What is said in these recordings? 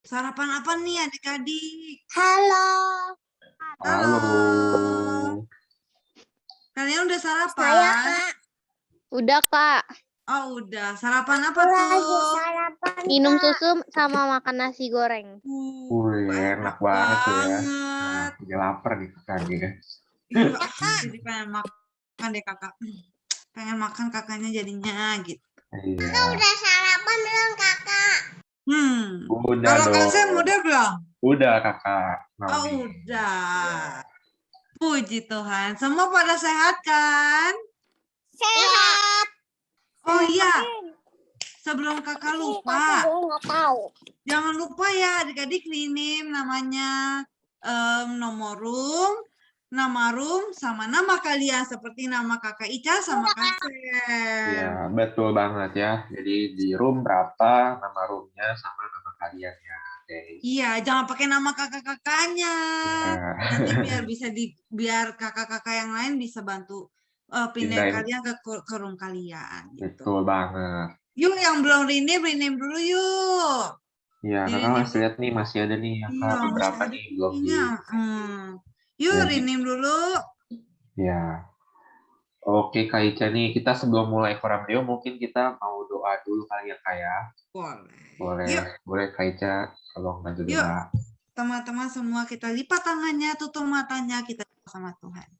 Sarapan apa nih adik-adik? Halo. Halo. Halo. Kalian udah Saya sarapan? Kak. Udah, Kak. Oh, udah. Sarapan apa Aku lagi tuh? sarapan. Minum Kak. susu sama makan nasi goreng. Wih, enak banget tuh ya. Nah, banget. jadi lapar nih kakak ya. Iya, jadi pengen makan deh kakak. Pengen makan kakaknya jadinya gitu. Iya. Kakak udah sarapan belum Kakak? Udah Kalau Kak Sam dong. udah belum? Udah kakak. Oh, udah. Puji Tuhan. Semua pada sehat kan? Sehat. Oh iya. Sebelum kakak Tapi lupa. gue nggak tahu. Jangan lupa ya adik-adik ninim namanya nomor room, nama room, sama nama kalian seperti nama kakak Ica sama kak Sam. Iya, betul banget ya. Jadi di room berapa, nama roomnya sama nama kalian ya. Oke. Iya, jangan pakai nama kakak-kakaknya. Ya. Nanti biar kakak-kakak yang lain bisa bantu pindah Pindahin. kalian ke room kalian. Gitu. Betul banget. Yuk yang belum rename dulu yuk. Iya, kakak masih lihat nih, masih ada nih ya, Iya, beberapa nih belum di. Yuk Ya, rename dulu. Ya. Oke Kak Ica nih, kita sebelum mulai koram Deo mungkin kita mau doa dulu kali ya Kak ya. Boleh. Yuk. Boleh Kak Ica, tolong bantu Yuk, doa. teman-teman semua kita lipat tangannya, tutup matanya, kita sama Tuhan.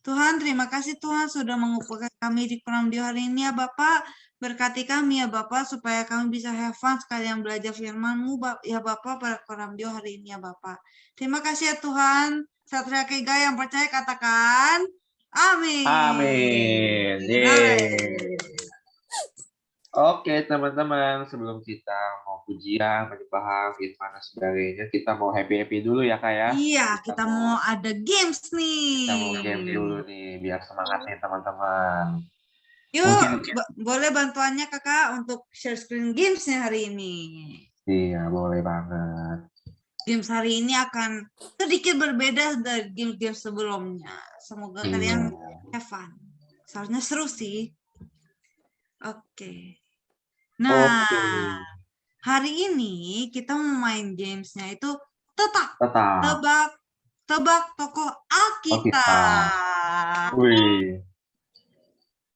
Tuhan, terima kasih Tuhan sudah mengumpulkan kami di koram Deo hari ini ya Bapak. Berkati kami ya Bapak, supaya kami bisa have fun sekalian belajar firman-Mu ya Bapak pada koram Deo hari ini ya Bapak. Terima kasih ya Tuhan. Satria Kega yang percaya katakan, amin. Amin. Oke teman-teman, sebelum kita mau pujian, menyembah, firman dan sebagainya, kita mau happy-happy dulu ya Kak ya. Iya, kita mau ada games nih. Kita mau game dulu nih, biar semangat nih teman-teman. Yuk, boleh bantuannya kakak untuk share screen gamesnya hari ini. Iya, boleh banget. Games hari ini akan sedikit berbeda dari game-game sebelumnya. Semoga kalian have fun. Seharusnya seru sih. Oke. Nah, hari ini kita mau main gamesnya itu tebak tokoh Alkitab. Wih.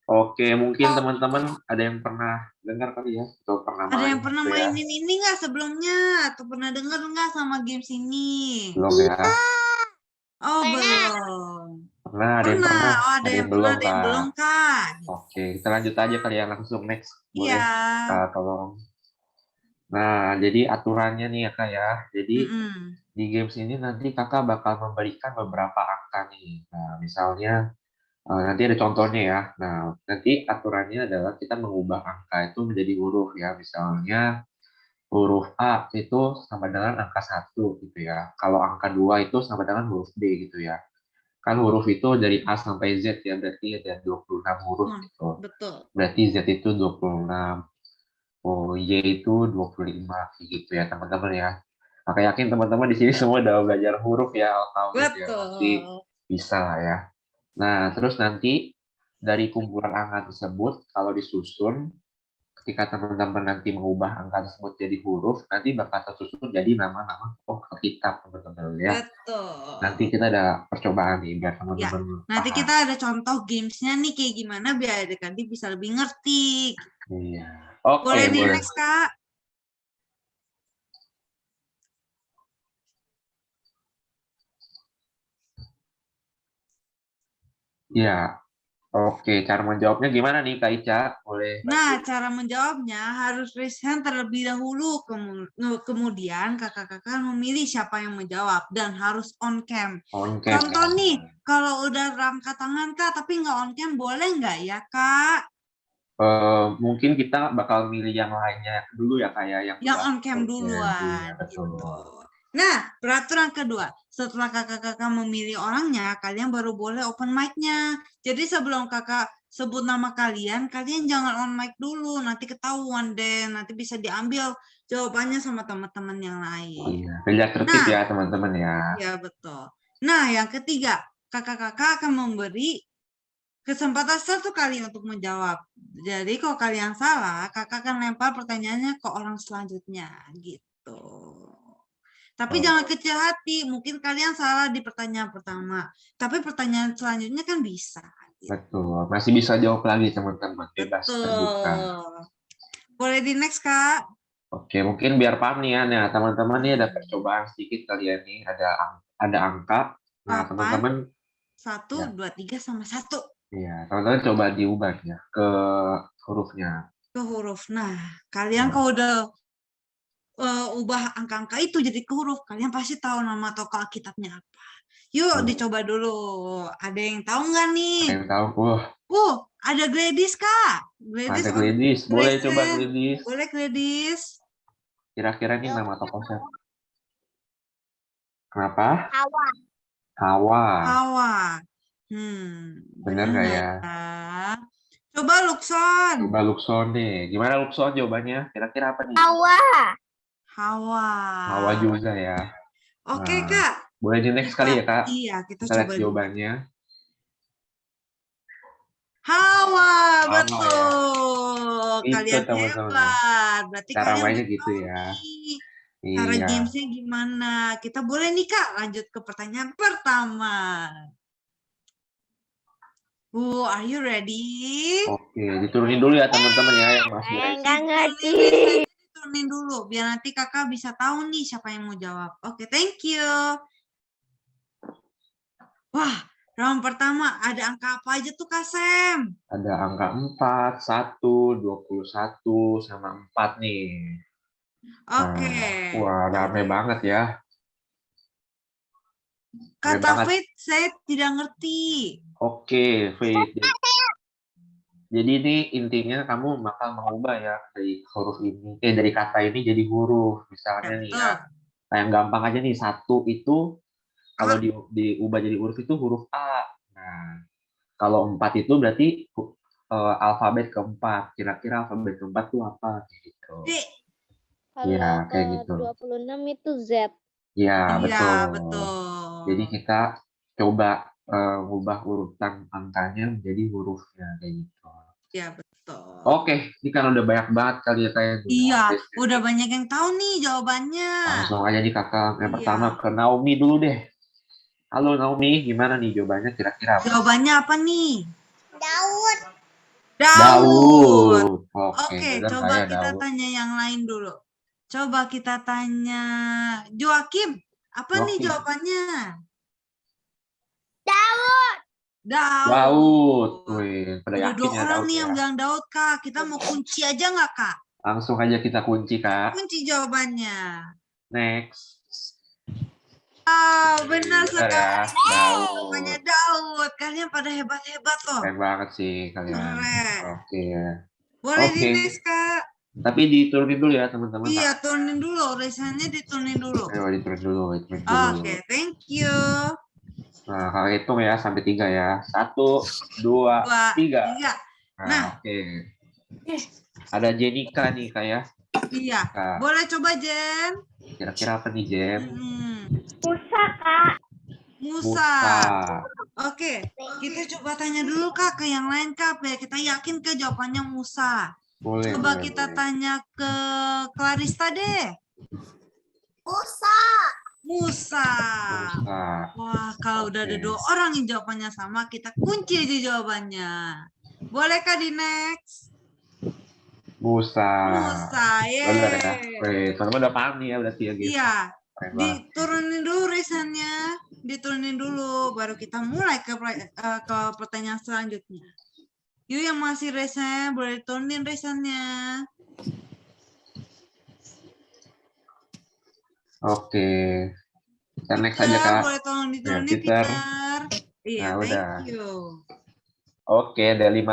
Oke, mungkin teman-teman ada yang pernah dengar kali ya, atau pernah Ada yang main pernah gitu ya? mainin ini nggak sebelumnya? Atau pernah dengar nggak sama games ini? Belum ya? Oh, belum. Pernah, ada yang pernah, Oh, ada yang pernah, ada yang belum, Kak. Oke, kita lanjut aja kali ya, langsung next. Boleh, Iya. tolong. Nah, jadi aturannya nih ya Kak ya. Jadi di games ini nanti kakak bakal memberikan beberapa angka nih. Nah, misalnya nanti ada contohnya ya. Nah, nanti aturannya adalah kita mengubah angka itu menjadi huruf ya. Misalnya huruf A itu sama dengan angka 1 gitu ya. Kalau angka 2 itu sama dengan huruf B gitu ya. Kan huruf itu dari A sampai Z ya, berarti ada 26 huruf gitu. Betul. Berarti Z itu 26. Oh, Y itu 25 gitu ya teman-teman ya. Maka yakin teman-teman di sini semua udah belajar huruf ya, alfabet ya. Pasti bisa lah ya. Nah, terus nanti dari kumpulan angka tersebut, kalau disusun, ketika teman-teman nanti mengubah angka tersebut jadi huruf, nanti bakal tersusun jadi nama-nama Alkitab, teman-teman ya. Betul. Nanti kita ada percobaan nih, biar teman-teman nanti paham. kita ada contoh gamesnya nih kayak gimana, biar adik-adik bisa lebih ngerti. Iya. Oke, boleh. Next, Kak. Ya, oke. Cara menjawabnya gimana nih Kak Ica? Boleh. Nah, cara menjawabnya harus raise hand terlebih dahulu. Kemudian kakak-kakak memilih siapa yang menjawab dan harus on cam. Contoh nih, kalau udah angkat tangan Kak, tapi nggak on cam, boleh nggak ya Kak? Mungkin kita bakal milih yang lainnya dulu ya Kak ya. Yang on cam duluan. Iya, betul. Gitu. Nah, peraturan kedua, setelah kakak-kakak memilih orangnya, kalian baru boleh open mic-nya. Jadi sebelum kakak sebut nama kalian, kalian jangan on mic dulu, nanti ketahuan deh, nanti bisa diambil jawabannya sama teman-teman yang lain. Iya, biar tertib ya teman-teman ya. Ya, betul. Nah, yang ketiga, kakak-kakak akan memberi kesempatan 1 kali untuk menjawab. Jadi kalau kalian salah, kakak akan lempar pertanyaannya ke orang selanjutnya, gitu. Tapi jangan kecil hati. Mungkin kalian salah di pertanyaan pertama. Tapi pertanyaan selanjutnya kan bisa. Betul. Masih bisa jawab lagi teman-teman. Bebas terbuka. Betul. Boleh di next, Kak? Oke, mungkin biar paham nih ya. Nah, teman-teman ini ada percobaan sedikit kalian nih. Ada angka. Nah, 8, teman-teman 1, Ya. 2, 3 sama 1. Iya, teman-teman coba diubah ya ke hurufnya. Ke huruf. Nah, kalian Nah. kalau udah ubah angka-angka itu jadi ke huruf, kalian pasti tahu nama tokoh Alkitabnya apa. Yuk, dicoba dulu. Ada yang tahu nggak nih? Ada yang tahu? Wah, Ada Gladys, Kak. Gladys. ada Gladys. Boleh Gladys. coba Gladys. Boleh Gladys. Kira-kira ini nama tokoh siapa? Kenapa? Hawa. Hawa. Hawa. Benar nggak ya? Coba Lukson. Coba Lukson deh. Gimana Lukson jawabannya? Kira-kira apa nih? Hawa. Hawa. Hawa juga ya. Oke, Nah, Kak. boleh di next kali ya, Kak? Iya, kita Kita lihat coba dulu. jawabannya. Hawa, Hawa, betul. Itu, Kalian teman-teman. hebat. Berarti Cara kalian mainnya udah gitu tahu ya. nih cara Iya. gamesnya gimana. Kita boleh nih, Kak, lanjut ke pertanyaan pertama. Are you ready? Oke, diturunin dulu ya teman-teman ya yang masih Saya ready. nggak ngerti. Diturunin dulu, biar nanti kakak bisa tahu nih siapa yang mau jawab. Oke, thank you. Wah, round pertama ada angka apa aja tuh, Kak Sam? Ada angka 4, 1, 21, sama 4 nih. Oke. Wah, rame banget ya. Kata Faith, saya tidak ngerti. Oke, Faith. Jadi ini intinya kamu bakal mengubah ya dari huruf ini, dari kata ini jadi huruf. Misalnya nih ya, yang gampang aja nih, 1 itu kalau diubah jadi huruf itu huruf A. Nah, kalau 4 itu berarti alfabet keempat. Kira-kira alfabet keempat itu apa? Gitu. Kalau kayak ke gitu. 26 itu Z. Iya, Iya, betul. Jadi kita coba ubah urutan angkanya menjadi hurufnya kayak gitu. Iya, betul. Oke, ini kan udah banyak banget kali ya kayak. Iya, udah banyak yang tahu nih jawabannya. Langsung aja nih kakak. Yang pertama ke Naomi dulu deh. Halo Naomi, gimana nih jawabannya kira-kira? Jawabannya apa nih? Daud. Daud. Oke, coba kita tanya yang lain dulu. Coba kita tanya Joakim. Apa nih jawabannya? Daud. Daud. Wih, pada Ada yakin 2 ya orang Daud nih ya. yang bilang Daud, Kak. Kita mau kunci aja nggak, Kak? Langsung aja kita kunci, Kak. Kunci jawabannya. Next. Benar sekali. Ya. Jawabannya Daud. Kalian pada hebat-hebat loh. Keren banget sih kalian. Keren. Oke ya. Boleh di next, Kak. Tapi diturunin dulu ya teman-teman. Iya, turunin dulu. Risannya diturunin dulu. Ayo diturunin dulu. Oke, thank you. Nah, kalau hitung ya sampai 3 ya. 1, 2, 3. Nah, oke. Ada Jenika nih Kak ya. Iya. Kak. Boleh coba, Jen. Kira-kira apa nih, Jen? Musa, Kak. Musa. Oke, kita coba tanya dulu, Kak, ke yang lain, Kak. Ya, kita yakin ke jawabannya Musa. Boleh. Coba kita tanya ke Clarista deh. Musa. Wah, kalau udah ada 2 orang yang jawabannya sama, kita kunci aja jawabannya. Boleh, Kak, di next? Musa, ya. Benar ya. Teman-teman udah paham nih ya berarti ya gitu. Iya. Diturunin dulu risannya. Diturunin dulu, baru kita mulai ke pertanyaan selanjutnya. Yuk yang masih resen, boleh turunin risannya. Oke. Kita next aja, Kak. Boleh tolong diturunin, Peter. Iya, nah, thank you. Oke, ada 5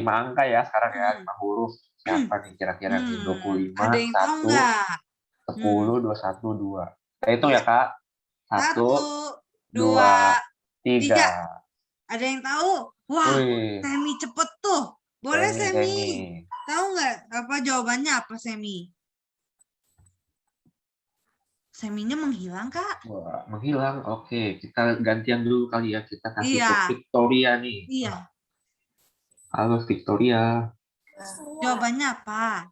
angka ya sekarang ya, 5 huruf. Siapa nih kira-kira nih? 25, ada yang tahu nggak? 10, 21, 2. Kita hitung ya, Kak. 1, 2, 3. Ada yang tahu? Wah, Semi cepet tuh. Boleh, Semi. Tahu nggak apa jawabannya apa, Semi? Seminya menghilang, Kak? Wah, menghilang. Oke, kita gantian dulu kali ya. Kita kasih ke Victoria nih. Iya. Halo, Victoria. Jawabannya apa?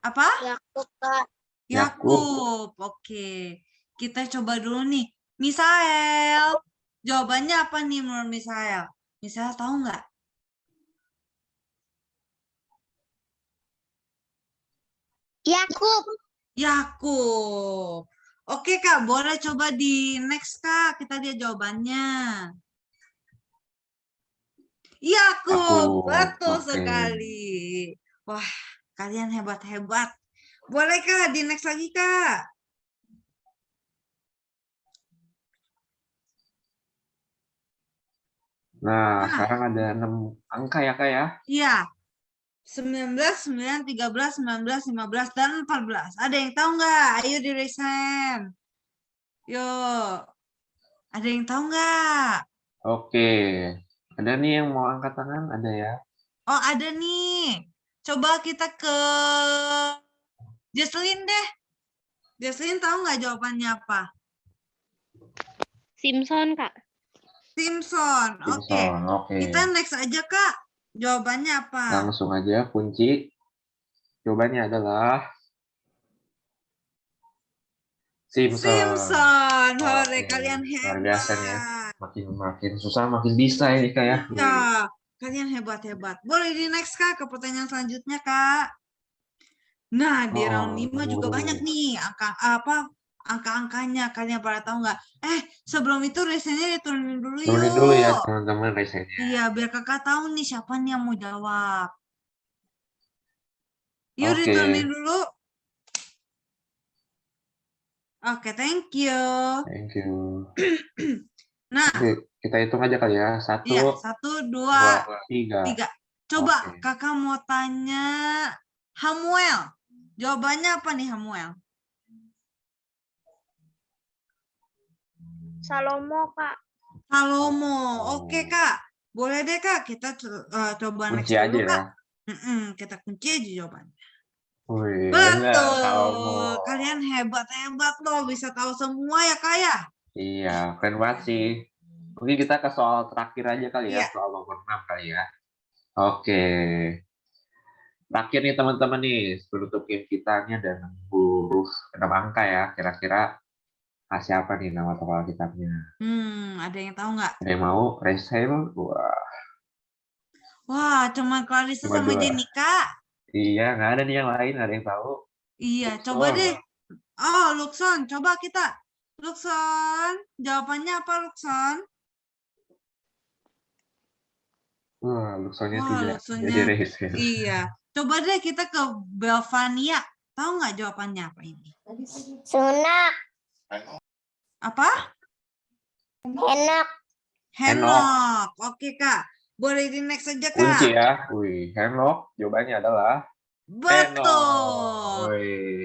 Apa? Yakub, Kak. Yakub. Oke. Kita coba dulu nih. Misael. Jawabannya apa nih menurut Misael? Misael tahu nggak? Yakub. Yakub. Oke, Kak. Boleh coba di next, Kak. Kita lihat jawabannya. Yakub. Betul sekali. Wah, kalian hebat-hebat. Boleh, Kak? Di next lagi, Kak. Nah, sekarang ada 6 angka ya, Kak ya? Iya. 19, 9, 13, 19, 15, dan 14. Ada yang tahu nggak? Ayo di raise hand. Yuk. Ada yang tahu nggak? Oke. Ada nih yang mau angkat tangan? Ada ya? Oh, ada nih. Coba kita ke Jesslyn deh. Jesslyn tahu nggak jawabannya apa? Simpson, Kak. Simpson. Oke. Kita next aja, Kak. Jawabannya apa? Langsung aja kunci. Jawabannya adalah Simpson. Hore, kalian hebat. Luar biasa nih ya. Makin susah, makin bisa ini Kak ya. Iya, kalian hebat-hebat. Boleh di next, Kak, ke pertanyaan selanjutnya, Kak. Nah, di round 5 juga banyak nih angka-angkanya. Kalian pada tahu nggak? Sebelum itu resennya diturunin dulu yuk. Turunin dulu ya teman-teman resennya. Iya, biar kakak tahu nih siapa nih yang mau jawab. Yuk diturunin dulu. Oke, thank you. Thank you. Nah, kita hitung aja kali ya. 1, iya, 1, 2, 3. Coba kakak mau tanya Hamuel. Jawabannya apa nih, Hamuel? Salomo, Kak. Salomo. Oke, Kak. Boleh deh, Kak. Kita coba next kunci dulu, aja Kak. ya. Kita kunci aja jawabannya. Wih, betul. Kalian hebat-hebat loh. Bisa tahu semua ya, Kak ya? Iya, keren banget sih. Mungkin kita ke soal terakhir aja kali ya. Soal nomor 6 kali ya. Oke. Terakhir nih teman-teman nih. Penutup game kita ini ada 6 huruf, 6 angka ya. Kira-kira siapa nih nama tokoh kitabnya? Ada yang tahu nggak? Ada yang mau? Rachel? Wah, cuma Clarissa sama Jenika. Iya, nggak ada nih yang lain, nggak ada yang tahu. Iya, coba deh. Oh, Luxon, coba kita. Luxon, jawabannya apa, Luxon? Wah, Luxonnya tidak jadi Rachel. Iya, coba deh kita ke Belvania. Tahu nggak jawabannya apa ini? Sunak. Apa? Henok. Oke, Kak. Boleh di next aja, Kak. Kunci ya. Wih, Henok. Jawabannya adalah betul.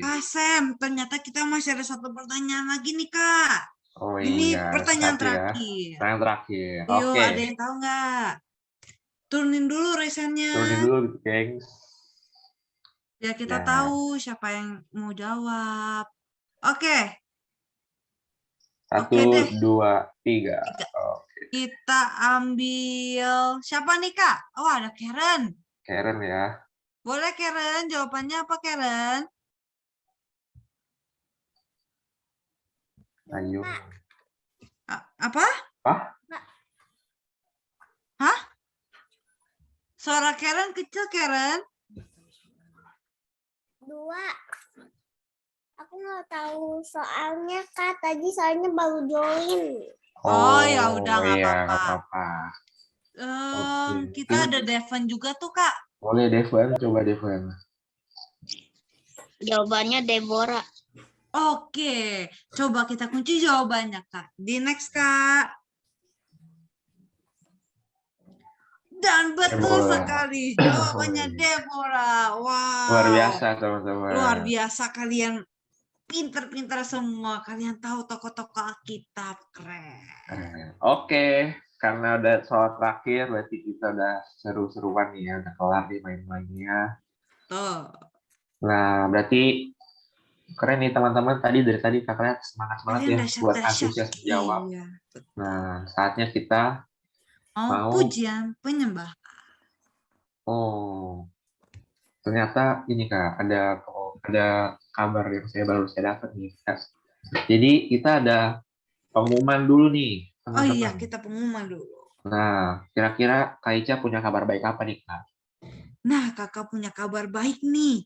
Kak Sam, ternyata kita masih ada satu pertanyaan lagi nih, Kak. Oh ini iya. Pertanyaan terakhir. Pertanyaan terakhir. Yuk, ada yang tahu nggak? Turunin dulu resennya. Turunin dulu, gengs. Ya, kita tahu siapa yang mau jawab. Oke. 1, 2, 3. Kita ambil siapa nih, Kak? Oh, ada Karen. Karen ya. Boleh, Karen. Jawabannya apa, Karen? Ayo. Apa? Hah? Suara Karen kecil, Karen. 2. Aku nggak tahu soalnya, Kak. Tadi soalnya baru join. Oh, ya udah nggak apa-apa. Kita ada Devon juga tuh, Kak. Boleh Devon, coba Devon. Jawabannya Deborah. Oke, coba kita kunci jawabannya, Kak. Di next, Kak. Dan betul sekali, jawabannya Deborah. Wow. Luar biasa, teman-teman. Luar biasa, kalian pinter-pinter semua. Kalian tahu tokoh-tokoh Alkitab. Keren. Oke, karena udah soal terakhir, berarti kita udah seru-seruan nih ya. Udah kelar nih main-mainnya. Tuh. Nah, berarti keren nih teman-teman. Dari tadi kakaknya semangat-semangat ya buat antusias menjawab. Iya. Nah, saatnya kita mau pujian penyembahan. ternyata ini Kak, ada kabar yang baru saya dapat nih. Jadi kita ada pengumuman dulu nih, Oh iya, teman-teman. kita pengumuman dulu. Nah, kira-kira Kak Ica punya kabar baik apa nih, Kak? Nah, kakak punya kabar baik nih.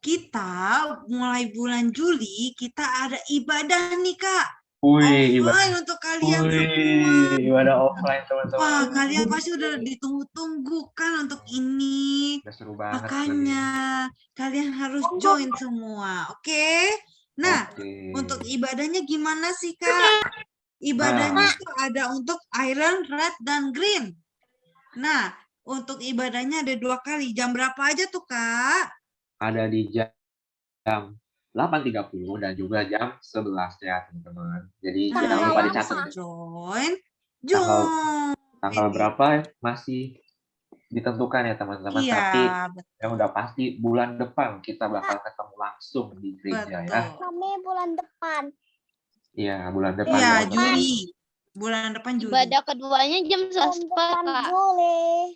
Kita mulai bulan Juli, kita ada ibadah nih, Kak. Wih, Offline untuk kalian semua. ibadah offline, teman-teman. Wah, kalian pasti udah ditunggu-tunggu kan untuk ini. Udah seru banget. Makanya, kalian harus join semua, oke? Nah, untuk ibadahnya gimana sih, Kak? Ibadahnya itu ada untuk iron, red, dan green. Nah, untuk ibadahnya ada 2 kali. Jam berapa aja tuh, Kak? Ada di jam 8.30 dan juga jam 11 ya, teman-teman. Jadi jangan lupa dicatat. Join. Tanggal berapa masih ditentukan ya, teman-teman. Iya, Tapi yang udah pasti bulan depan kita bakal ketemu langsung di gereja ya. Kami bulan depan. Iya, bulan depan. Iya, Juli. Bulan depan Juli. Ibadah keduanya jam 11, Kak.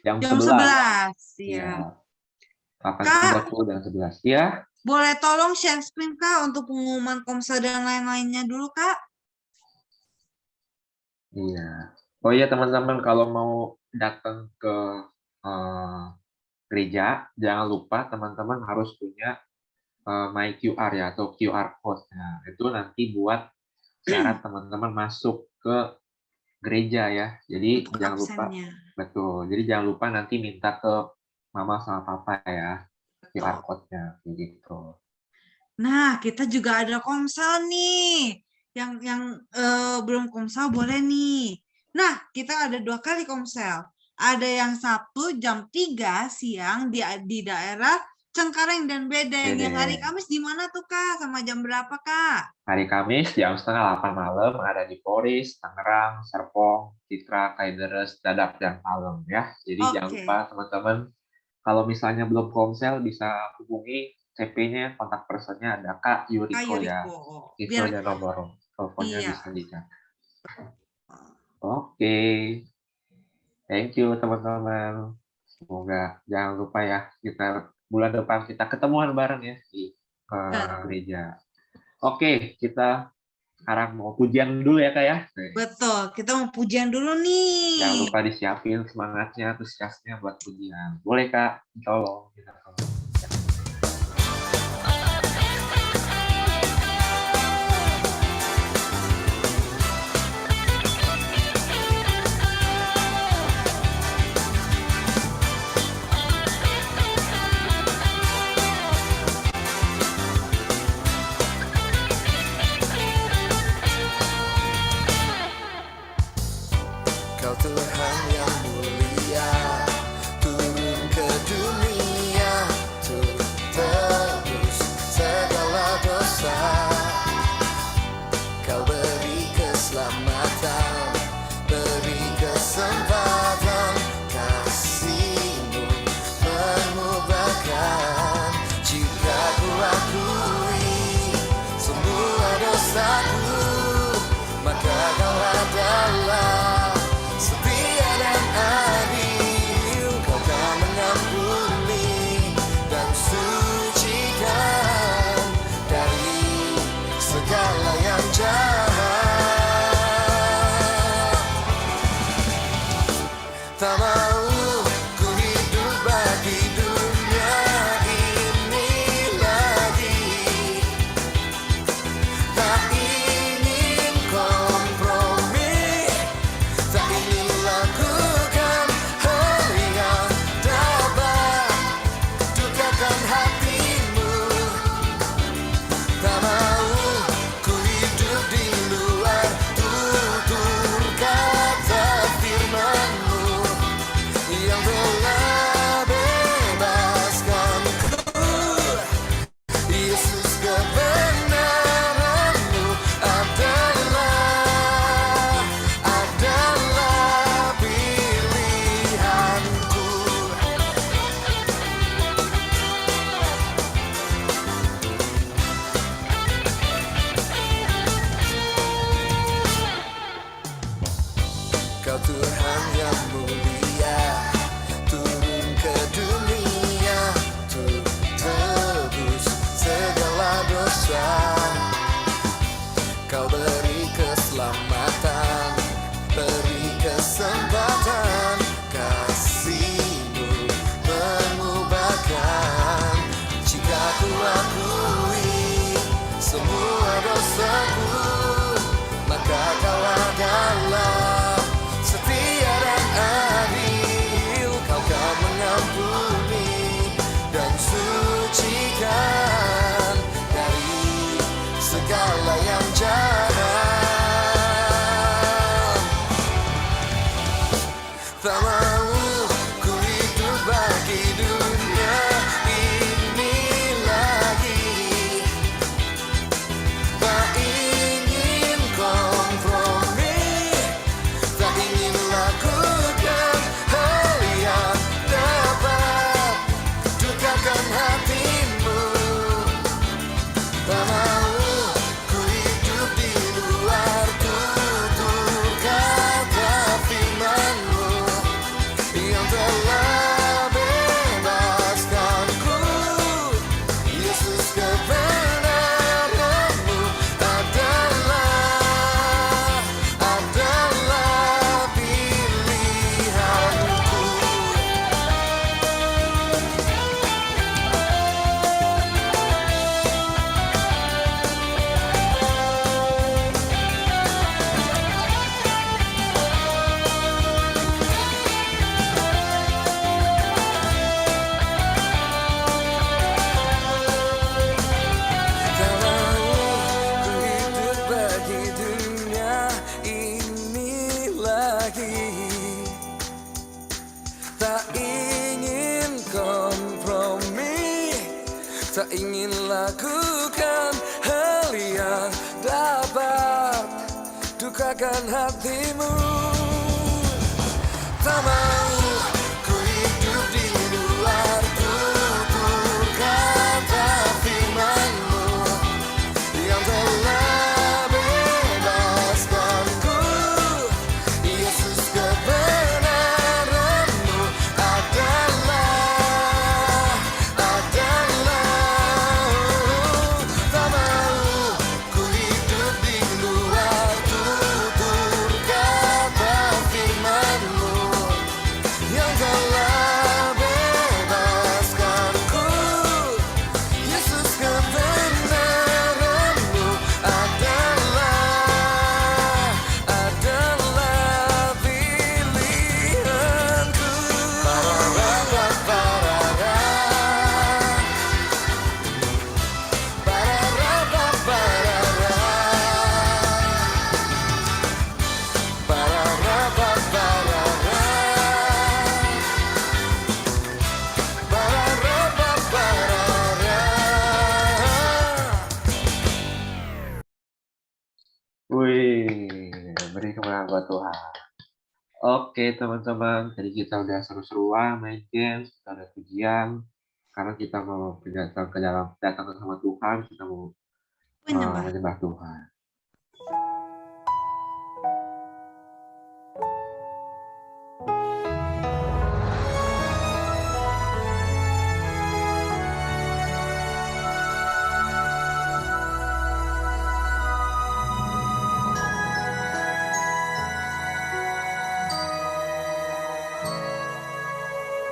Jam 11. Iya. 8.30 dan 11. Ya. Boleh tolong share screen, Kak, untuk pengumuman Komsel dan lain-lainnya dulu, Kak? Iya. Oh iya, teman-teman, kalau mau datang ke gereja, jangan lupa teman-teman harus punya My QR ya, atau QR code. Nah, itu nanti buat syarat teman-teman masuk ke gereja ya. Jadi Untuk jangan lupa. absennya. Betul. Jadi jangan lupa nanti minta ke mama sama papa ya, QR code-nya gitu. Nah, kita juga ada Komsel nih. Yang belum Komsel boleh nih. Nah, kita ada 2 kali Komsel. Ada yang Sabtu jam 3 siang di daerah Cengkareng dan Bedeng. Yang hari Kamis di mana tuh, Kak? Sama jam berapa, Kak? Hari Kamis jam 7:30 malam ada di Poris, Tangerang, Serpong, Citra, Kalideres, Dadap, dan Palem ya. Jadi jangan lupa teman-teman, kalau misalnya belum Komsel bisa hubungi CP-nya, kontak personnya ada Kak Yuriko ya. Itu ada nomor teleponnya bisa dicatat. Oke. Thank you teman-teman. Semoga jangan lupa ya, kita bulan depan kita ketemuan bareng ya di gereja. Oke, kita sekarang mau pujian dulu ya Kak ya. Betul, kita mau pujian dulu nih. Jangan lupa disiapin semangatnya, antusiasnya buat pujian. Boleh Kak, tolong. Kau Tuhan yang mulia, turun ke dunia untuk tebus segala dosa. Kau beri keselamatan, beri kesempatan, kasih-Mu mengubahkan. Jika ku akui semua dosaku, maka Kau adalah setia dan adil. Kau kan mengampuni dan sucikan dari segala yang jahat. Tak mau ku hidup bagi dunia ini lagi. Tak ingin kompromi, tak ingin lakukan hal yang dapat dukakan hatimu. Tak mau ku hidup di luar tutur kata firman-Mu yang telah bebaskanku. Yesus, kebenaran-Mu adalah pilihanku. tak ingin lakukan hal yang dapat dukakan hatimu. Tak mau ku hidup di luar tutur kata firman-Mu yang telah bebaskanku. Yesus, kebenaran-Mu adalah. Tak mau ku hidup di luar tutur kata firman-Mu yang telah bebaskanku. Yesus, kebenaran-Mu adalah pilihanku. Wih, beri kemenangan buat Tuhan. Oke teman-teman, tadi kita udah seru-seruan main games, kita udah pujian, karena kita mau datang ke sama Tuhan, kita mau menyembah Tuhan.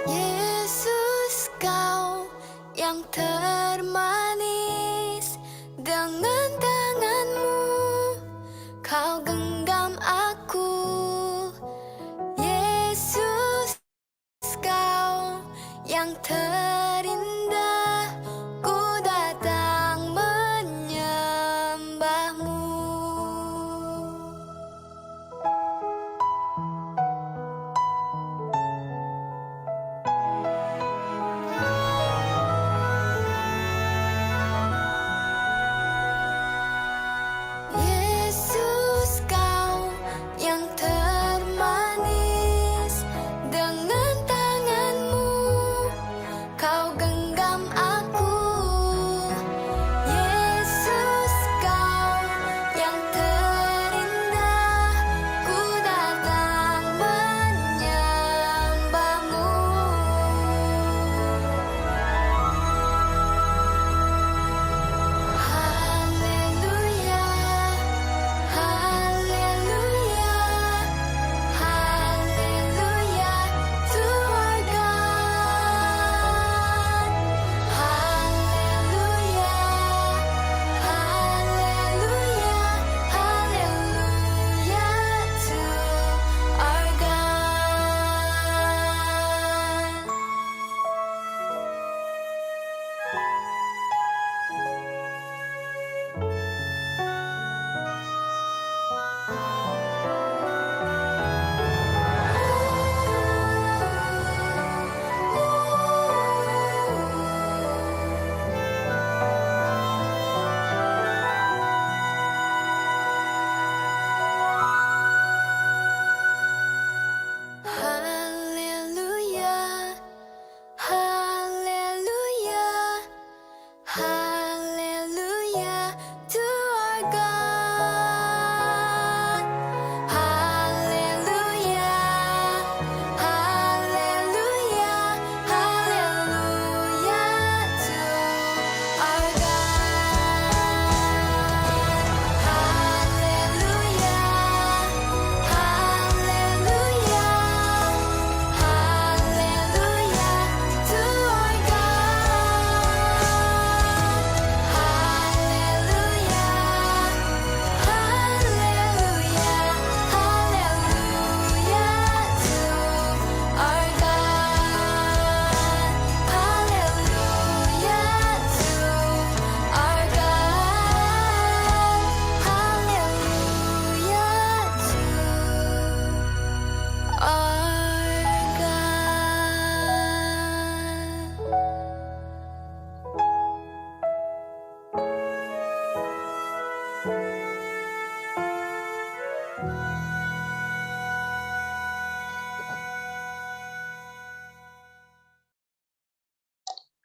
Yesus, Kau yang termanis, dengan tangan-Mu Kau genggam aku. Yesus, Kau yang terindah, ku datang menyembah-Mu. Yesus, Kau yang termanis, dengan tangan-Mu Kau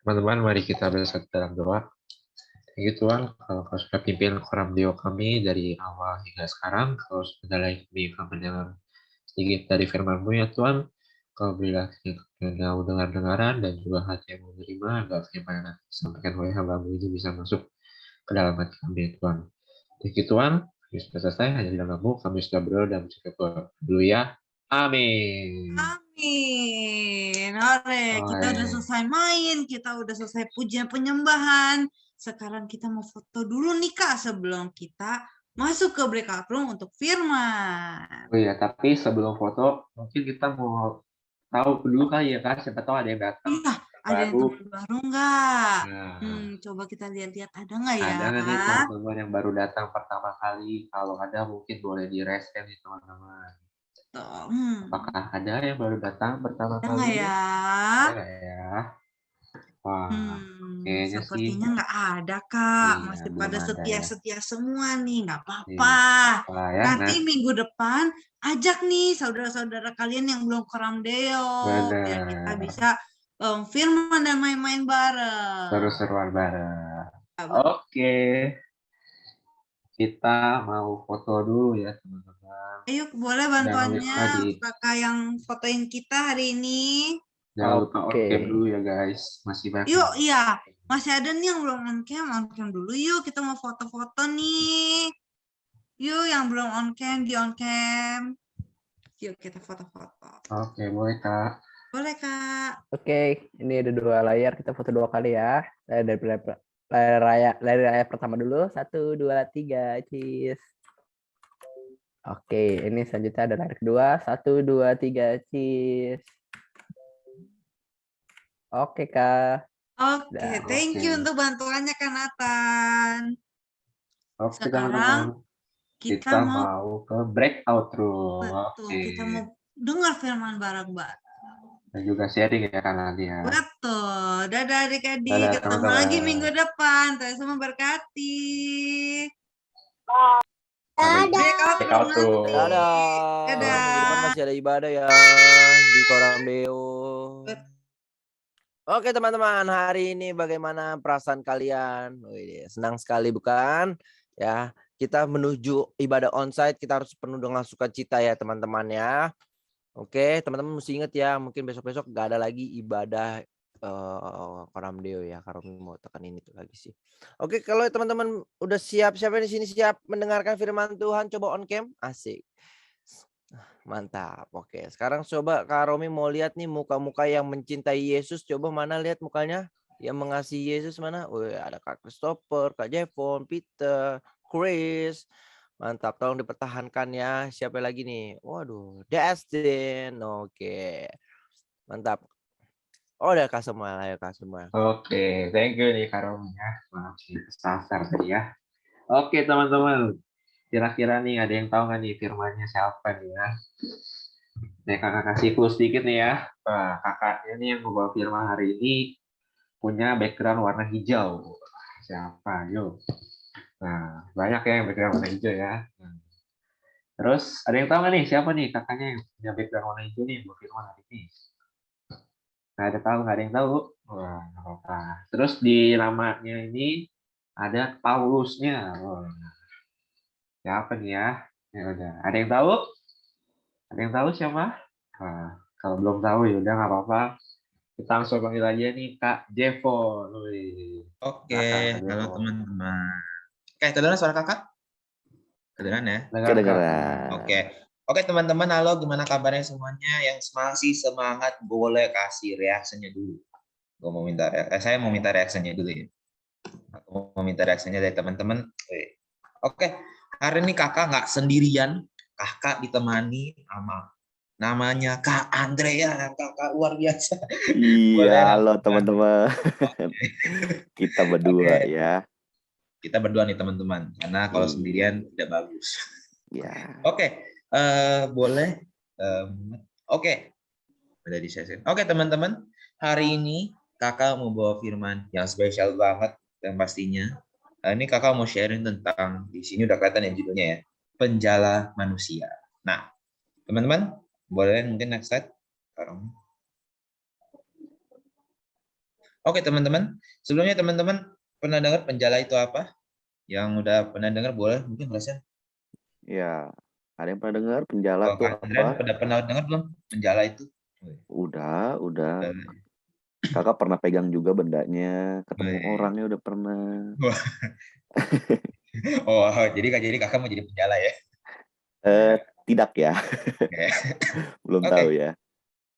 Teman-teman, mari kita bersatu dalam doa. Thank you Tuhan, kalau Kau sudah pimpin koram Deo kami dari awal hingga sekarang, Kau sudah dalai kami mendengar sedikit dari firman-Mu ya Tuhan. Kau berilah kita dengar-dengaran dan juga hati yang menerima agar firman yang disampaikan oleh hamba-Mu ini bisa masuk ke dalam hati kami ya Tuhan. Thank you Tuhan, kami sudah selesai, hanya di dalam-Mu kami sudah berdoa dan bersyukur. Haleluya. Amin. Amin. Ore, kita udah selesai main, kita udah selesai pujian penyembahan. Sekarang kita mau foto dulu nih Kak sebelum kita masuk ke breakout room untuk firman. Oh iya, tapi sebelum foto, mungkin kita mau tahu dulu kali ya Kak, siapa tahu ada yang datang. Iya, ada yang Baru. teman baru nggak? Nah, Coba kita lihat-lihat ada nggak ya? ada nggak nih teman-teman yang baru datang pertama kali? Kalau ada mungkin boleh di-raise nih teman-teman. Apakah ada yang baru datang pertama Ada kali? nggak ya? Ada nggak ya? Wah, kayaknya sih. Sepertinya nggak ada Kak, Iya, masih belum pada ada ya. setia-setia semua nih, nggak Iya, apa-apa. apa ya? Nanti minggu depan ajak nih saudara-saudara kalian yang belum koram Deo, biar kita Benar. bisa firman dan main-main bareng. Seru-seruan bareng. Ya, betul. Oke, kita mau foto dulu ya teman-teman. Ayo boleh bantuannya kakak yang fotoin kita hari ini. Jangan lupa on cam dulu ya guys, masih banyak. Yuk, iya. Masih ada nih yang belum on cam dulu yuk. Kita mau foto-foto nih. Yuk, yang belum on cam. Yuk, kita foto-foto. Oke, boleh Kak. Boleh Kak. Oke, ini ada 2 layar, kita foto 2 kali ya. Saya dari layar pertama dulu, 1, 2, 3, cheese. Oke, ini selanjutnya ada layar kedua, 1, 2, 3, cheese. Oke Kak. Oke, thank you untuk bantuannya Kak Nathan. Oke, sekarang kita mau ke breakout room. Betul, kita mau dengar firman bareng-bareng. Dan juga sharing ya Kak Nadia. Betul. Dadah adik-adik, ketemu lagi minggu depan. Tuhan Yesus memberkati. Breakout room. Dadah. Dadah. Minggu depan masih ada ibadah ya di Koram Deo. Oke teman-teman, hari ini bagaimana perasaan kalian? Wih, senang sekali bukan? Ya, kita menuju ibadah onsite, kita harus penuh dengan sukacita ya teman-teman ya. Oke, teman-teman mesti ingat ya, mungkin besok-besok gak ada lagi ibadah Koram Deo ya. Karomi mau tekanin itu lagi sih. Oke, kalau teman-teman udah siap, siapa di sini siap mendengarkan firman Tuhan? Coba on cam, asik. Mantap. Oke, sekarang coba Kak Romi mau lihat nih muka-muka yang mencintai Yesus. Coba mana lihat mukanya yang mengasihi Yesus mana? Wih, ada Kak Christopher, Kak Jevon, Peter, Chris. Mantap, tolong dipertahankan ya. Siapa lagi nih? Waduh, Destin. Oke. Mantap. Oh, udah Kak semua lah ya Kak semua. Oke, thank you nih Kak Romi ya. Maaf sih kesasar tadi ya. Oke teman-teman. Kira-kira nih ada yang tahu nggak nih firmannya siapa nih ya? Nih kakak kasih clue sedikit nih ya. Wah, kakaknya nih yang membawa firman hari ini punya background warna hijau. Siapa? Yuk. Nah, banyak ya yang background warna hijau ya. Terus ada yang tahu nggak nih siapa nih kakaknya yang punya background warna hijau nih membawa firman hari ini? Nggak ada tahu, nggak ada yang tahu. Wah, nggak apa-apa. Terus di namanya ini ada Paulusnya. Wah. Siapa nih ya? Ya udah. Ada yang tahu? Ada yang tahu siapa? Nah, kalau belum tahu ya udah nggak apa-apa. Kita langsung panggil aja nih Kak Jevon. Oke, halo teman-teman. Oke, kedengaran suara kakak? Kedengaran ya? Kedengaran. Oke teman-teman, halo, gimana kabarnya semuanya? Yang masih semangat boleh kasih reaksinya dulu. Saya mau minta reaksinya dulu ya. Aku mau minta reaksinya dari teman-teman. Oke, hari ini kakak nggak sendirian. Kakak ditemani sama namanya Kak Andrea. Kakak luar biasa. Iya, halo teman-teman. Kita berdua ya. Kita berdua nih teman-teman. Karena kalau sendirian tidak bagus. Ya. Oke, boleh. Oke, udah di-share. Oke teman-teman, hari ini kakak mau bawa firman yang spesial banget dan pastinya. Ini kakak mau sharing tentang, di sini udah kelihatan ya judulnya ya, penjala manusia. Nah, teman-teman, boleh mungkin next slide. Oke teman-teman, sebelumnya teman-teman pernah dengar penjala itu apa? Yang udah pernah dengar boleh mungkin Rasen. Ya, ada yang pernah dengar penjala Kalau tuh Kak Andren apa? pernah dengar belum penjala itu? Udah. Udah. Kakak pernah pegang juga bendanya, ketemu Wih. orangnya udah pernah. Wah. Oh, jadi kakak mau jadi penjala ya? Tidak ya, Oke. belum Oke. tahu ya.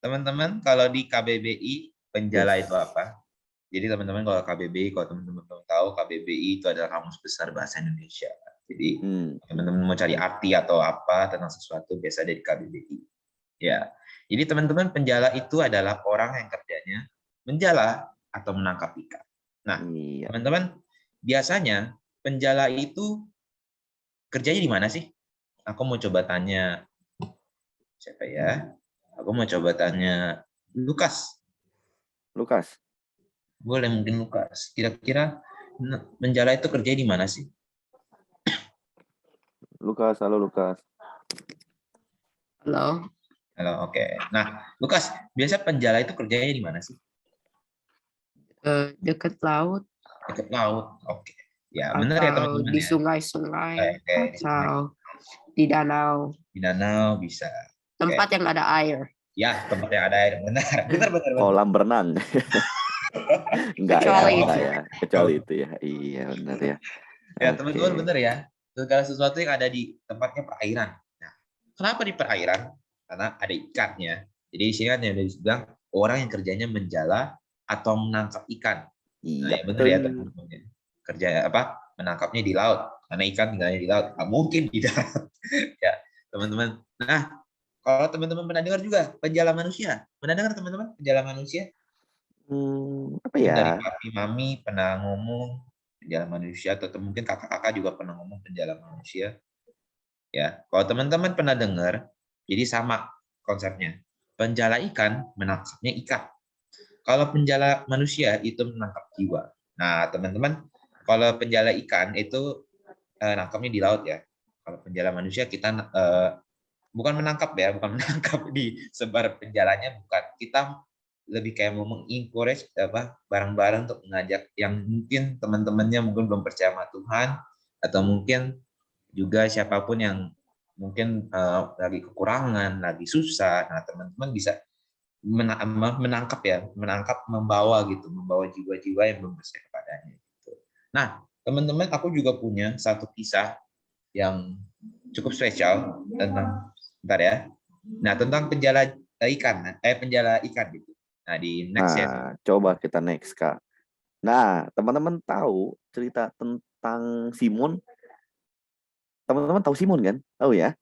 Teman-teman, kalau di KBBI penjala Yes. itu apa? Jadi teman-teman kalau KBBI, kalau teman-teman belum tahu, KBBI itu adalah Kamus Besar Bahasa Indonesia. Jadi teman-teman mau cari arti atau apa tentang sesuatu biasa dari KBBI. Ya. Jadi teman-teman penjala itu adalah orang yang kerjanya menjala atau menangkap ikan. Nah, teman-teman biasanya penjala itu kerjanya di mana sih? Aku mau coba tanya siapa ya? Aku mau coba tanya Lukas. Lukas. Boleh mungkin Lukas. Kira-kira penjala itu kerja di mana sih? Lukas, halo Lukas. Halo. Halo, oke. Nah, Lukas, biasa penjala itu kerjanya di mana sih? Dekat laut. Dekat laut, oke. Ya, benar ya teman-teman. Di ya? sungai-sungai Oke, atau di danau. Di danau bisa. Tempat yang ada air. Ya, tempat yang ada air. Benar. Kolam berenang. Enggak Kecuali ya. Kecuali itu ya. Iya, benar ya. Ya, teman-teman benar ya. Segala sesuatu yang ada di tempatnya perairan. Nah, kenapa di perairan? Karena ada ikannya. Jadi di sini kan yang dibilang orang yang kerjanya menjala atau menangkap ikan. Nah, Iya, ya benar ya teman-teman. Kerja apa? Menangkapnya di laut. Karena ikan tinggalnya di laut. Nggak mungkin di darat. Ya, teman-teman. Nah, kalau teman-teman pernah dengar juga penjala manusia. Pernah dengar teman-teman penjala manusia? Apa ya? Dari papi mami pernah ngomong penjala manusia atau mungkin kakak-kakak juga pernah ngomong penjala manusia. Ya, kalau teman-teman pernah dengar, jadi sama konsepnya. Penjala ikan menangkapnya ikan. Kalau penjala manusia itu menangkap jiwa. Nah, teman-teman, kalau penjala ikan itu nangkapnya di laut ya. Kalau penjala manusia kita bukan menangkap ya, bukan menangkap di sebar penjalanya, bukan. Kita lebih kayak mau mengencourage barang-barang untuk mengajak yang mungkin teman-temannya mungkin belum percaya sama Tuhan atau mungkin juga siapapun yang mungkin lagi kekurangan, lagi susah. Nah, teman-teman bisa menangkap, membawa jiwa-jiwa yang belum percaya kepadanya. Gitu. Nah, teman-teman, aku juga punya satu kisah yang cukup spesial tentang, bentar ya. Nah, tentang penjala ikan gitu. Nah, di next ya. Coba kita next, Kak. Nah, teman-teman tahu cerita tentang Simon? Teman-teman tahu Simon kan? Tahu ya?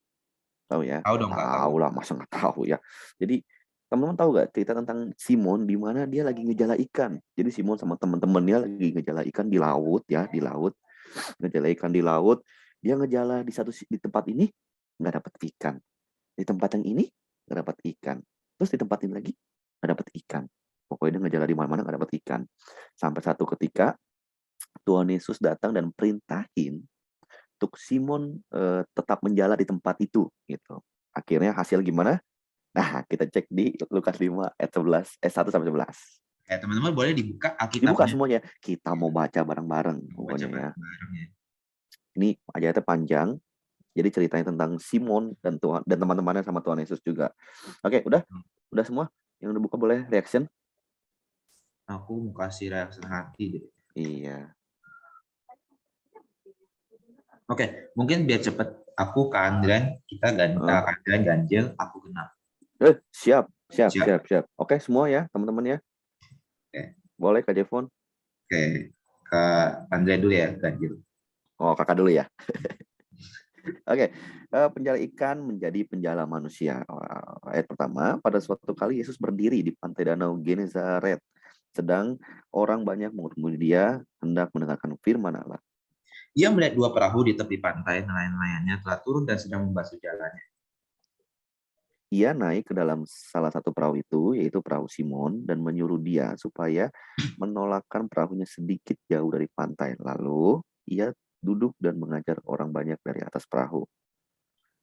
Tahu ya? Tahu dong, Kak. Tahu lah, masa nggak tahu ya. Jadi, teman-teman tahu nggak cerita tentang Simon di mana dia lagi ngejala ikan? Jadi Simon sama teman-temannya lagi ngejala ikan di laut ya, di laut. Ngejala ikan di laut. Dia ngejala di tempat ini nggak dapat ikan. Di tempat yang ini nggak dapat ikan. Terus di tempat ini lagi nggak dapat ikan. Pokoknya dia ngejala di mana-mana nggak dapat ikan. Sampai satu ketika Tuhan Yesus datang dan perintahin untuk Simon tetap menjala di tempat itu gitu. Akhirnya hasil gimana? Nah, kita cek di Lukas 5 ayat 1 sampai 11. Teman-teman boleh dibuka Alkitabnya. Dibuka semuanya. Kita mau baca bareng-bareng pokoknya ya. Ini ayatnya panjang. Jadi ceritanya tentang Simon dan Tuhan dan teman-temannya sama Tuhan Yesus juga. Oke, udah semua. Yang udah buka boleh reaction. Aku mau kasih reaction hati deh. Iya. Oke, mungkin biar cepet. Aku ke Andren, kita Andren ganjil, aku genap. Siap. Oke, semua ya, teman-teman ya. Oke. Boleh Kak Jevon. Oke, Kak Andren dulu ya, ganjil. Oh, kakak dulu ya. Oke, penjala ikan menjadi penjala manusia. Ayat pertama, pada suatu kali Yesus berdiri di pantai danau Genezaret. Sedang orang banyak mengunjungi dia, hendak mendengarkan firman Allah. Ia melihat dua perahu di tepi pantai, nelayan-nelayannya telah turun dan sedang membasuh jalannya. Ia naik ke dalam salah satu perahu itu, yaitu perahu Simon, dan menyuruh dia supaya menolakkan perahunya sedikit jauh dari pantai. Lalu ia duduk dan mengajar orang banyak dari atas perahu.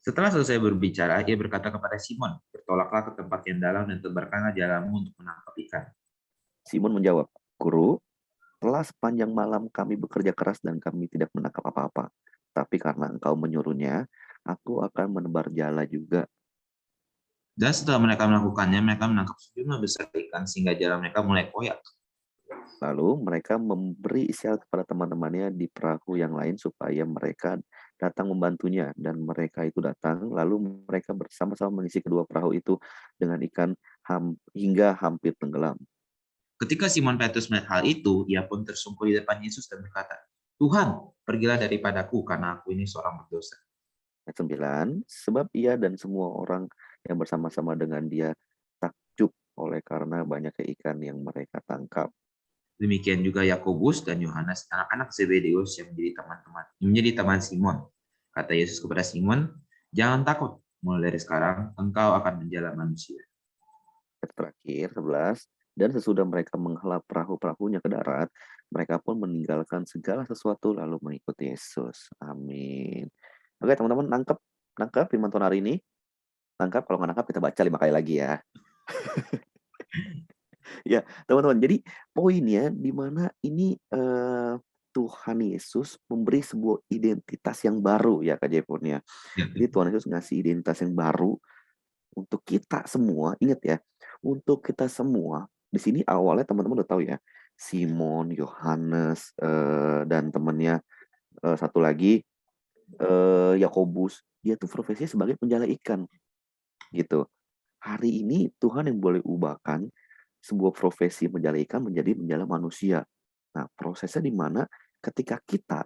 Setelah selesai berbicara, ia berkata kepada Simon, bertolaklah ke tempat yang dalam dan tebarkanlah jalamu untuk menangkap ikan. Simon menjawab, Guru, telah sepanjang malam kami bekerja keras dan kami tidak menangkap apa-apa. Tapi karena engkau menyuruhnya, aku akan menebar jala juga. Dan setelah mereka melakukannya, mereka menangkap sejumlah besar ikan sehingga jala mereka mulai koyak. Lalu mereka memberi isyarat kepada teman-temannya di perahu yang lain supaya mereka datang membantunya. Dan mereka itu datang, lalu mereka bersama-sama mengisi kedua perahu itu dengan ikan hingga hampir tenggelam. Ketika Simon Petrus melihat hal itu, ia pun tersungkur di depan Yesus dan berkata, Tuhan, pergilah daripadaku karena aku ini seorang berdosa. Ayat 9, sebab ia dan semua orang yang bersama-sama dengan dia takjub oleh karena banyaknya ikan yang mereka tangkap. Demikian juga Yakobus dan Yohanes, anak-anak Zebedeus yang menjadi teman Simon. Kata Yesus kepada Simon, jangan takut, mulai dari sekarang engkau akan menjala manusia. Terakhir 11, dan sesudah mereka menghela perahu-perahunya ke darat, mereka pun meninggalkan segala sesuatu lalu mengikuti Yesus. Amin. Oke teman-teman, nangkep firman Tuhan hari ini. Nangkap, kalau nggak nangkap kita baca 5 kali lagi ya. Ya, teman-teman. Jadi poinnya di mana ini Tuhan Yesus memberi sebuah identitas yang baru ya Kak Jepun ya. Jadi Tuhan Yesus ngasih identitas yang baru untuk kita semua. Ingat ya, untuk kita semua. Di sini awalnya teman-teman udah tahu ya, Simon, Yohanes, dan temannya satu lagi Yakobus. Dia tuh profesinya sebagai penjala ikan. Gitu. Hari ini Tuhan yang boleh ubahkan sebuah profesi menjala ikan menjadi menjala manusia. Nah, prosesnya di mana ketika kita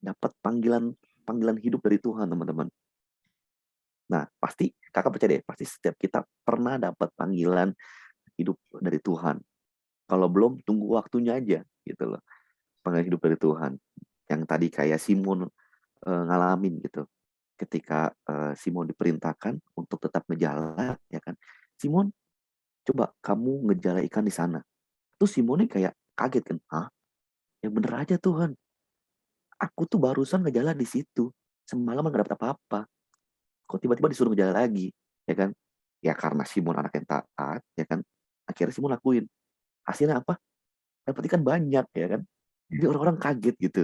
dapat panggilan hidup dari Tuhan, teman-teman. Nah, pasti kakak percaya deh, pasti setiap kita pernah dapat panggilan hidup dari Tuhan. Kalau belum, tunggu waktunya aja, gitu loh. Panggilan hidup dari Tuhan. Yang tadi kayak Simon ngalamin gitu. Ketika Simon diperintahkan untuk tetap ngejala, ya kan? Simon, coba kamu ngejala ikan di sana. Terus Simon ini kayak kaget kan, hah? Ya bener aja Tuhan. Aku tuh barusan ngejala di situ. Semalam nggak dapat apa-apa. Kok tiba-tiba disuruh ngejala lagi, ya kan? Ya karena Simon anak yang taat, ya kan? Akhirnya Simon lakuin. Hasilnya apa? Dapat ikan banyak, ya kan? Jadi orang-orang kaget gitu.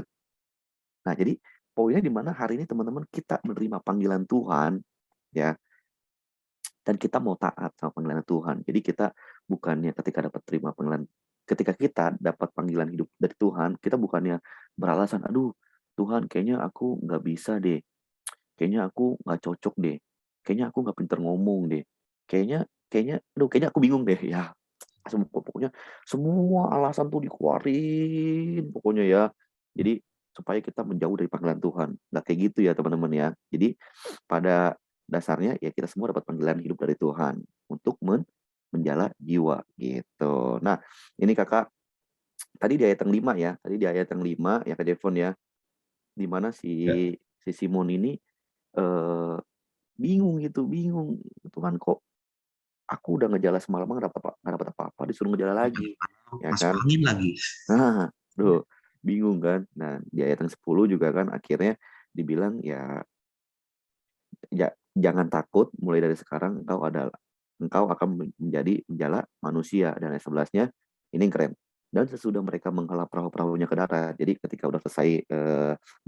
Nah, jadi poinnya di mana hari ini teman-teman kita menerima panggilan Tuhan, ya, dan kita mau taat sama panggilan Tuhan. Jadi kita bukannya ketika kita dapat panggilan hidup dari Tuhan, kita bukannya beralasan, aduh Tuhan kayaknya aku nggak bisa deh, kayaknya aku nggak cocok deh, kayaknya aku nggak pinter ngomong deh, kayaknya aku bingung deh, ya. Pokoknya semua alasan tuh dikeluarin, pokoknya ya. Jadi supaya kita menjauh dari panggilan Tuhan. Nggak kayak gitu ya teman-teman ya. Jadi pada dasarnya ya kita semua dapat panggilan hidup dari Tuhan untuk menjala jiwa gitu. Nah, ini kakak tadi di ayat yang 5 ya. Tadi di ayat yang 5 ya Kak Devon ya. Di mana si Simon ini bingung. Tuhan kok aku udah ngejala semalam nggak dapat apa-apa, disuruh ngejala lagi. Ya kan? Angin lagi. Nah, bingung kan. Nah, di ayat yang 10 juga kan akhirnya dibilang ya jangan takut, mulai dari sekarang engkau akan menjadi penjala manusia. Dan ayat 11-nya ini keren. Dan sesudah mereka menghela perahu-perahunya ke darat, jadi ketika udah selesai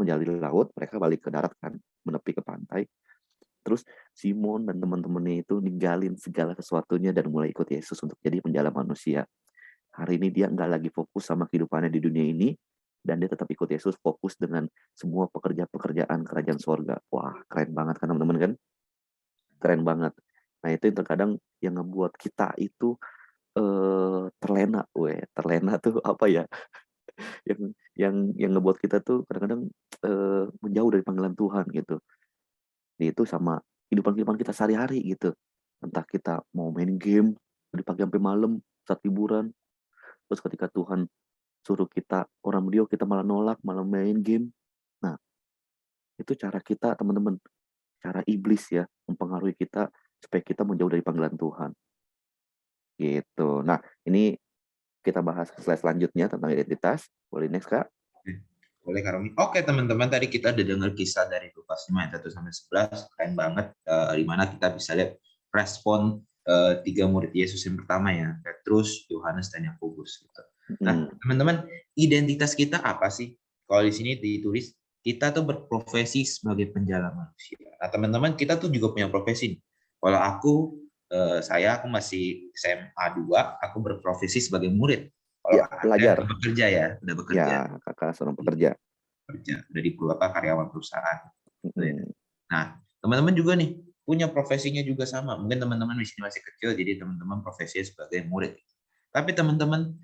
menjala di laut, mereka balik ke darat kan, menepi ke pantai. Terus Simon dan teman-temannya itu ninggalin segala sesuatunya dan mulai ikut Yesus untuk jadi penjala manusia. Hari ini dia nggak lagi fokus sama kehidupannya di dunia ini, dan dia tetap ikut Yesus, fokus dengan semua pekerjaan kerajaan sorga. Wah, keren banget kan teman-teman kan? Keren banget. Nah, itu yang terkadang yang ngebuat kita itu terlena. Terlena tuh apa ya? yang ngebuat kita tuh kadang-kadang menjauh dari panggilan Tuhan gitu. Itu sama kehidupan kita sehari-hari gitu. Entah kita mau main game dari pagi sampai malam saat liburan. Terus ketika Tuhan suruh kita orang video, kita malah nolak, malah main game. Nah, itu cara kita teman-teman, cara iblis ya mempengaruhi kita supaya kita menjauh dari panggilan Tuhan. Gitu. Nah, ini kita bahas slide selanjutnya tentang identitas. Boleh next Kak? Boleh Kak Romi. Oke teman-teman, tadi kita udah dengar kisah dari Lukas 5 ayat 1 sampai 11, keren banget, di mana kita bisa lihat respon 3 murid Yesus yang pertama ya, Petrus, Yohanes, dan Yakobus gitu. Nah, teman-teman, identitas kita apa sih? Kalau di sini ditulis, kita tuh berprofesi sebagai penjala manusia. Nah, teman-teman, kita tuh juga punya profesi. Kalau saya masih SMA 2, aku berprofesi sebagai murid. Kalau Ya, belajar. udah bekerja ya, udah bekerja. Ya, kakak seorang pekerja. Udah di karyawan perusahaan. Nah, teman-teman juga nih, punya profesinya juga sama. Mungkin teman-teman di sini masih kecil, jadi teman-teman profesinya sebagai murid. Tapi teman-teman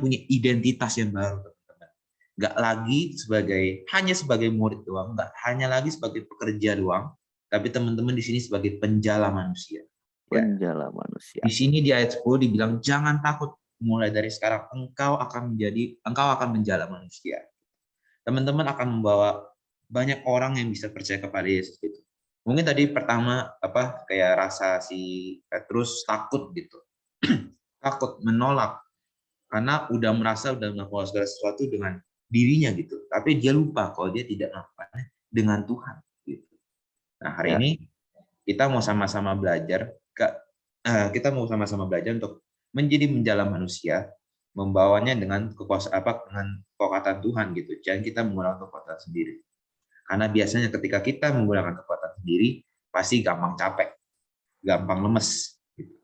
punya identitas yang baru, teman-teman. Nggak lagi hanya sebagai murid doang, nggak hanya lagi sebagai pekerja doang, tapi teman-teman di sini sebagai penjala manusia. Penjala manusia. Di sini di ayat 10 dibilang jangan takut, mulai dari sekarang engkau akan menjala manusia. Teman-teman akan membawa banyak orang yang bisa percaya kepada Yesus gitu. Mungkin tadi pertama kayak rasa si Petrus takut gitu. Takut, menolak. Karena udah melakukan segala sesuatu dengan dirinya gitu. Tapi dia lupa kalau dia tidak melakukannya dengan Tuhan gitu. Nah, hari ini kita mau sama-sama belajar untuk menjadi menjala manusia, membawanya dengan kekuatan Tuhan gitu. Jangan kita menggunakan kekuatan sendiri. Karena biasanya ketika kita menggunakan kekuatan sendiri, pasti gampang capek, gampang lemes. Gitu.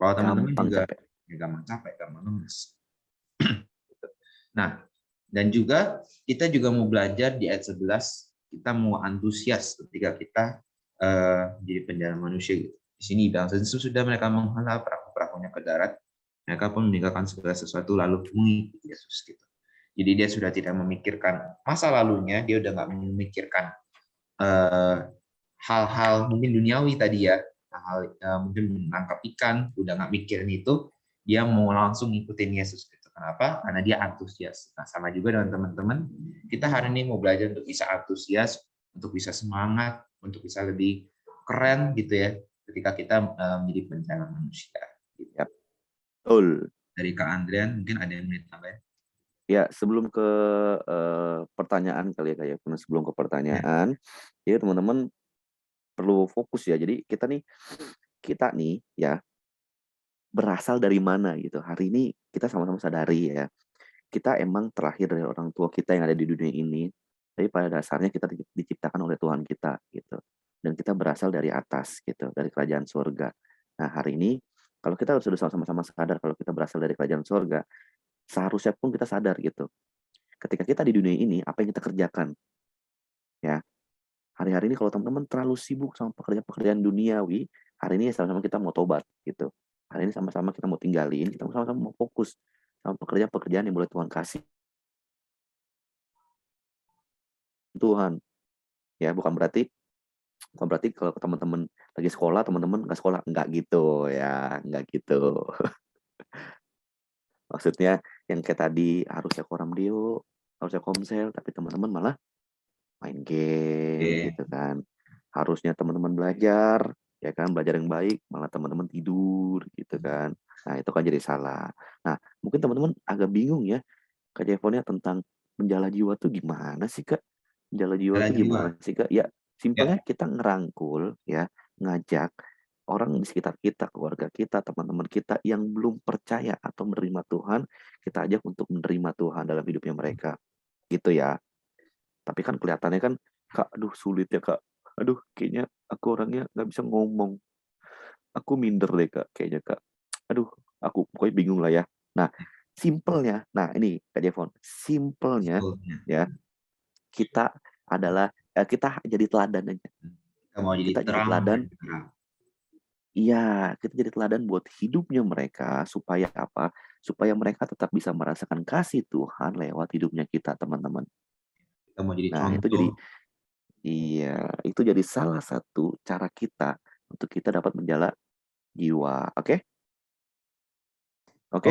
Kalau teman-teman juga gampang capek, gampang lemes. Nah, dan juga kita juga mau belajar di ayat 11, kita mau antusias ketika kita jadi penjala manusia. Gitu. Di sini bilang sesudah mereka menghela perahu-perahunya ke darat, mereka pun meninggalkan segala sesuatu lalu mengikuti Yesus gitu. Jadi dia sudah tidak memikirkan masa lalunya, dia udah nggak memikirkan hal-hal mungkin duniawi tadi ya, mungkin menangkap ikan, udah nggak mikirin itu, dia mau langsung ngikutin Yesus gitu. Kenapa? Karena dia antusias. Nah, sama juga dengan teman-teman, kita hari ini mau belajar untuk bisa antusias, untuk bisa semangat, untuk bisa lebih keren gitu ya, ketika kita menjadi penjala manusia. Gitu. Betul. Dari Kak Andrian, mungkin ada yang mau ditambahin? Ya, sebelum ke pertanyaan kali ya, sebelum ke pertanyaan, ya teman-teman perlu fokus ya. Jadi kita nih ya berasal dari mana gitu. Hari ini kita sama-sama sadari ya, kita emang terlahir dari orang tua kita yang ada di dunia ini, tapi pada dasarnya kita diciptakan oleh Tuhan kita gitu. Dan kita berasal dari atas gitu, dari kerajaan surga. Nah, hari ini kalau kita sudah sama-sama sadar kalau kita berasal dari kerajaan surga, seharusnya pun kita sadar gitu. Ketika kita di dunia ini, apa yang kita kerjakan? Ya. Hari-hari ini kalau teman-teman terlalu sibuk sama pekerjaan-pekerjaan duniawi, hari ini sama-sama kita mau tobat gitu. Hari ini sama-sama kita mau tinggalin, kita sama-sama mau fokus sama pekerjaan-pekerjaan yang boleh Tuhan kasih. Tuhan. Ya, bukan berarti kalau teman-teman lagi sekolah, teman-teman nggak sekolah. Nggak gitu ya, nggak gitu. Maksudnya yang kayak tadi harusnya koramdeo, harusnya komsel, tapi teman-teman malah main game gitu kan. Harusnya teman-teman belajar, ya kan, belajar yang baik, malah teman-teman tidur gitu kan. Nah, itu kan jadi salah. Nah, mungkin teman-teman agak bingung ya, Kak Jefonnya tentang menjala jiwa tuh gimana sih, Kak? Menjala jiwa tuh gimana sih, Kak? Ya, simpelnya kita ngerangkul ya, ngajak orang di sekitar kita, keluarga kita, teman-teman kita yang belum percaya atau menerima Tuhan, kita ajak untuk menerima Tuhan dalam hidupnya mereka. Gitu ya. Tapi kan kelihatannya kan, Kak, aduh sulit ya, Kak. Aduh, kayaknya aku orangnya nggak bisa ngomong. Aku minder deh, Kak, kayaknya, Kak. Aduh, aku pokoknya bingung lah ya. Nah, simpelnya, nah ini Kak Jevon, simpelnya ya, kita jadi teladan aja. Kita jadi teladan. Iya, kita jadi teladan buat hidupnya mereka supaya apa? Supaya mereka tetap bisa merasakan kasih Tuhan lewat hidupnya kita, teman-teman. Kita mau jadi nah, itu jadi salah satu cara kita untuk kita dapat menjala jiwa, oke? Oke?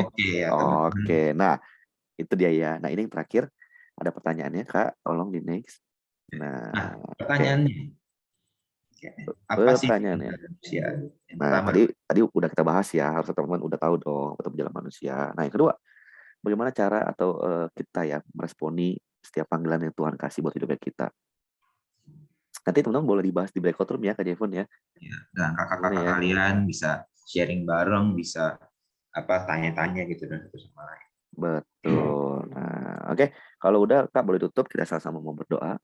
Oke. Nah, itu dia ya. Nah, ini yang terakhir. Ada pertanyaannya, Kak. Tolong di next. Nah, pertanyaannya. Apa sih pertanyaannya? Nah, tadi udah kita bahas ya. Harus teman-teman udah tahu dong betul menjala manusia. Nah, yang kedua, bagaimana cara atau kita ya meresponi setiap panggilan yang Tuhan kasih buat hidupnya kita. Nanti teman-teman boleh dibahas di breakout room ya, Kak Jevon ya. Dan kakak-kakak kalian bisa sharing bareng, bisa tanya-tanya gitu dan satu sama lain. Betul. Nah, oke. Kalau udah Kak boleh tutup, kita sama-sama mau berdoa.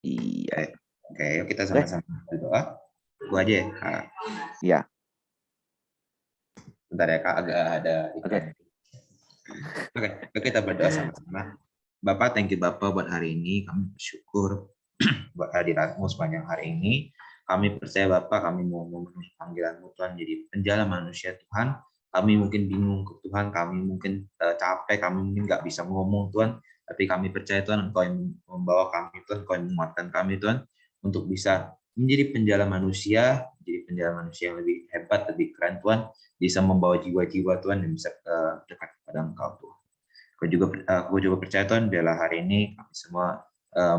Iya. Oke, yuk kita sama-sama berdoa. Gua aja ya, Kak. Iya. Bentar ya, Kak, agak ada iklan. Oke, yuk kita berdoa sama-sama. Bapak, thank you Bapak buat hari ini. Kami bersyukur buat hadiratmu sepanjang hari ini. Kami percaya Bapak, kami mau memenuhi panggilan-Mu Tuhan jadi penjala manusia Tuhan. Kami mungkin bingung ke Tuhan, kami mungkin capek, kami mungkin nggak bisa ngomong Tuhan. Tapi kami percaya Tuhan, Engkau yang membawa kami Tuhan, Engkau yang menguatkan kami Tuhan untuk bisa menjadi penjala manusia yang lebih hebat, lebih keren Tuhan, bisa membawa jiwa-jiwa Tuhan yang bisa dekat kepada Engkau Tuhan. Aku juga percaya Tuhan, biarlah hari ini kami semua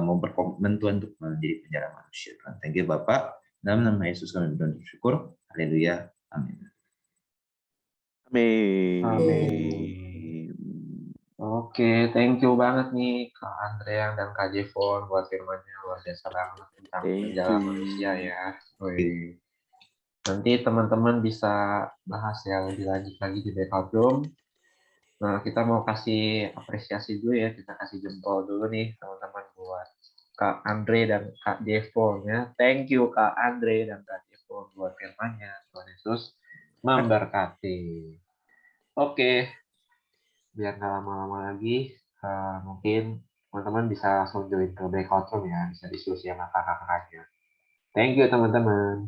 mau berkomitmen Tuhan untuk menjadi penjara manusia Tuhan. Thank you Bapak. Dalam nama Yesus kami bersyukur. Haleluya. Amin. Amin. Amin. Oke, thank you banget nih Kak Andreang dan Kak Jevon buat firman-nya, luar biasa banget tentang penjala manusia ya. Wih. Nanti teman-teman bisa bahas yang lebih lanjut lagi di breakout room. Nah, kita mau kasih apresiasi dulu ya, kita kasih jempol dulu nih teman-teman buat Kak Andre dan Kak Devon ya. Thank you Kak Andre dan Kak Devon buat firman-nya. Tuhan Yesus memberkati. Oke, biar nggak lama-lama lagi, mungkin teman-teman bisa langsung join ke breakout room ya, bisa diskusi sama kakak-kakaknya. Thank you teman-teman.